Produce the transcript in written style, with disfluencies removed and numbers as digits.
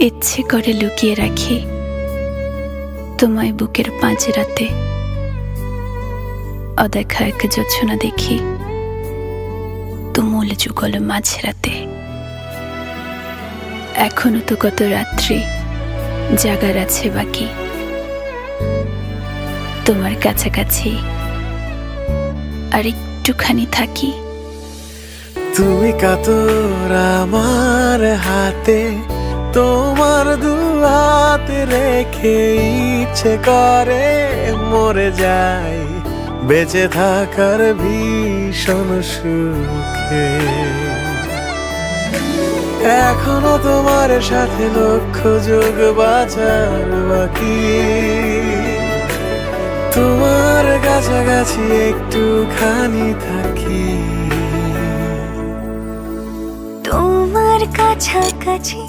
ইচ্ছে করে লুকিয়ে রাখি তোমায় বুকের পাঁজরাতে। অদেখা এক জোছনা দেখি তুমুল যুগল মাঝরাতে। এখনো তো কত রাত্রি জাগার আছে বাকি, তোমার কাছাকাছি আর একটুখানি থাকি। তুমি কাতর আমার হাতে, তোমার দু হাতে রেখে ইচ্ছে করে মরে যাই বেঁচে থাকার ভীষণ সুখে। এখনো তোমার সাথে লক্ষ যোগ বাঁচার বাকি, তোমার কাছাকাছি একটুখানি থাকি। তোমার কাছাকাছি